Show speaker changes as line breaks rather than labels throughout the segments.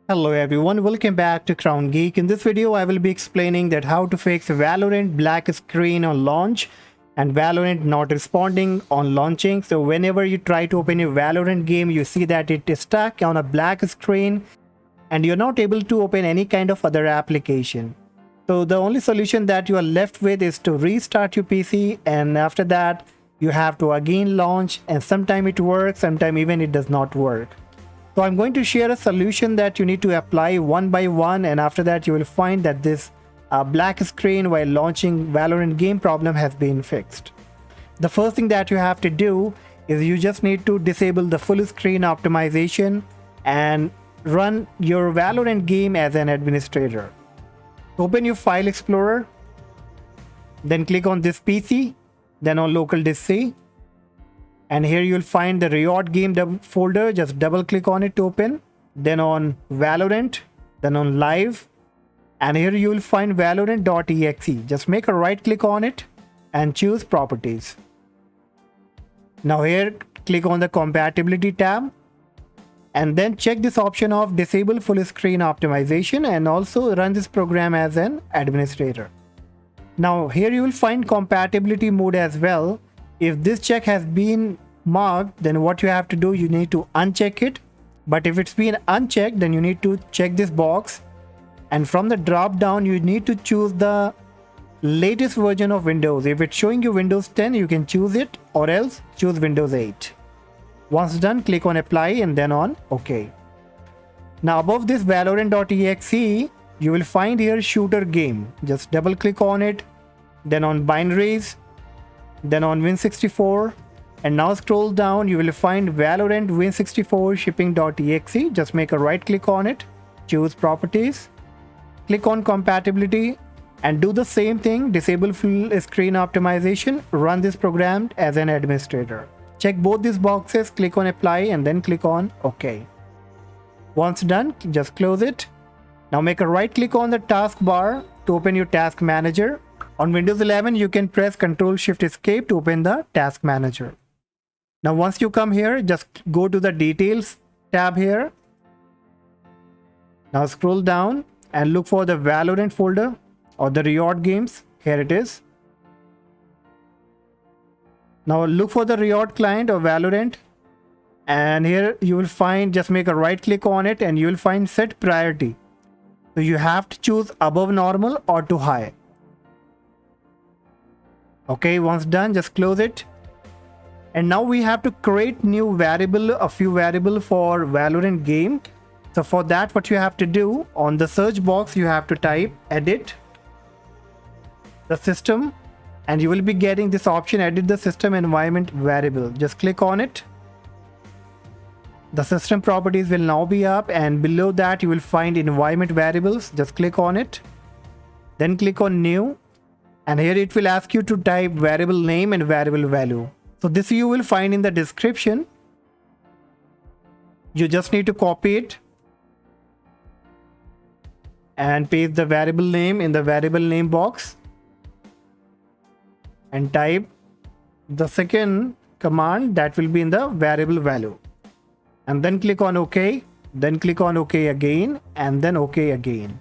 Hello everyone, welcome back to Crown Geek. In this video, I will be explaining that how to fix Valorant black screen on launch and Valorant not responding on launching. So whenever you try to open a Valorant game, you see that it is stuck on a black screen and you're not able to open any kind of other application. So the only solution that you are left with is to restart your PC, and after that you have to again launch, and sometime it works, sometime even it does not work. So I'm going to share a solution that you need to apply one by one, and after that you will find that this black screen while launching Valorant game problem has been fixed. The first thing that you have to do is you just need to disable the full screen optimization and run your Valorant game as an administrator. Open your file explorer, then click on this PC, then on local disk C. And here you'll find the Riot game folder. Just double click on it to open. Then on Valorant, then on live. And here you will find valorant.exe. Just make a right click on it and choose properties. Now here click on the compatibility tab and then check this option of disable full screen optimization and also run this program as an administrator. Now here you will find compatibility mode as well. If this check has been marked, then what you have to do, you need to uncheck it. But if it's been unchecked, then you need to check this box, and from the drop down you need to choose the latest version of Windows. If it's showing you Windows 10, you can choose it, or else choose Windows 8. Once done, click on apply and then on OK. Now above this valorant.exe, you will find here shooter game. Just double click on it, then on binaries, then on Win64, and now scroll down. You will find Valorant Win64 shipping.exe. Just make a right click on it, choose properties, click on compatibility, and do the same thing. Disable full screen optimization, run this program as an administrator. Check both these boxes, click on apply and then click on OK. Once done, just close it. Now make a right click on the taskbar to open your task manager. On Windows 11, you can press Ctrl-Shift-Escape to open the task manager. Now once you come here, just go to the details tab here. Now scroll down and look for the Valorant folder or the Riot games. Here it is. Now look for the Riot client or Valorant, and here you will find, just make a right click on it and you will find set priority. So you have to choose above normal or to high. Okay, once done, just close it. And now we have to create a few variable for Valorant game. So for that, what you have to do, on the search box you have to type edit the system, and you will be getting this option, edit the system environment variable. Just click on it. The system properties will now be up, and below that you will find environment variables. Just click on it, then click on new, and here it will ask you to type variable name and variable value. So this you will find in the description. You just need to copy it and paste the variable name in the variable name box and type the second command that will be in the variable value, and then click on OK, then click on OK again, and then OK again.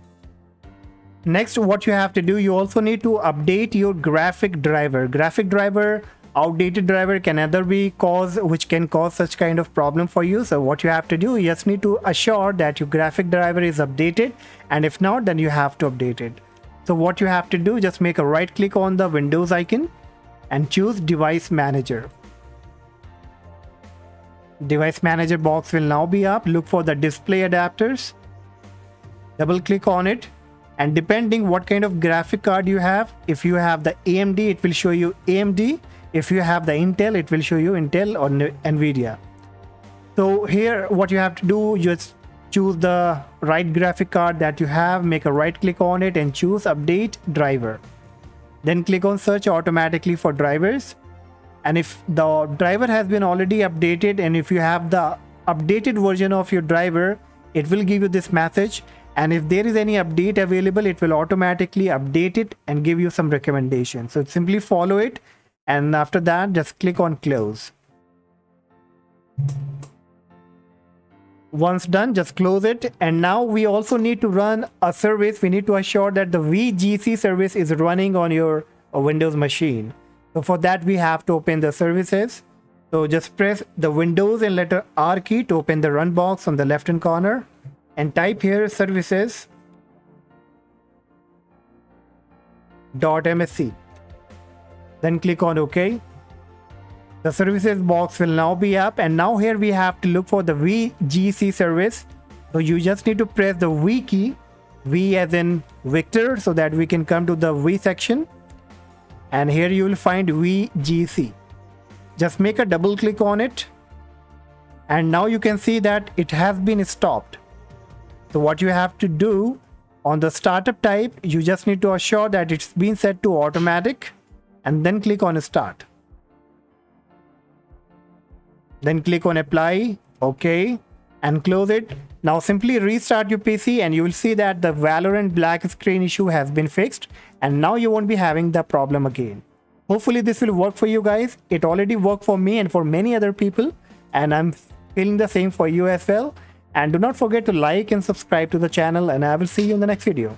Next, what you have to do, you also need to update your graphic driver. Outdated driver can which can cause such kind of problem for you. So what you have to do, you just need to assure that your graphic driver is updated, and if not, then you have to update it. So what you have to do, just make a right click on the Windows icon and choose device manager. Device manager box will now be up. Look for the display adapters, double click on it, and depending what kind of graphic card you have, if you have the AMD, it will show you AMD. If you have the Intel, it will show you Intel or Nvidia. So here what you have to do, just choose the right graphic card that you have, make a right click on it and choose update driver. Then click on search automatically for drivers. And if the driver has been already updated, and if you have the updated version of your driver, it will give you this message. And if there is any update available, it will automatically update it and give you some recommendations. So simply follow it, and after that just click on close. Once done, just close it. And now we also need to run a service. We need to assure that the VCC service is running on your Windows machine. So for that, we have to open the services. So just press the Windows and letter R key to open the run box on the left hand corner and type here services.msc. Then click on OK. The services box will now be up, and now here we have to look for the VCC service. So you just need to press the V key, V as in Victor, so that we can come to the V section. And here you will find VCC. Just make a double click on it. And now you can see that it has been stopped. So what you have to do on the startup type, you just need to assure that it's been set to automatic and then click on start. Then click on apply, OK, and close it. Now simply restart your PC and you will see that the Valorant black screen issue has been fixed, and now you won't be having the problem again. Hopefully this will work for you guys. It already worked for me and for many other people, and I'm feeling the same for you as well. And do not forget to like and subscribe to the channel, and I will see you in the next video.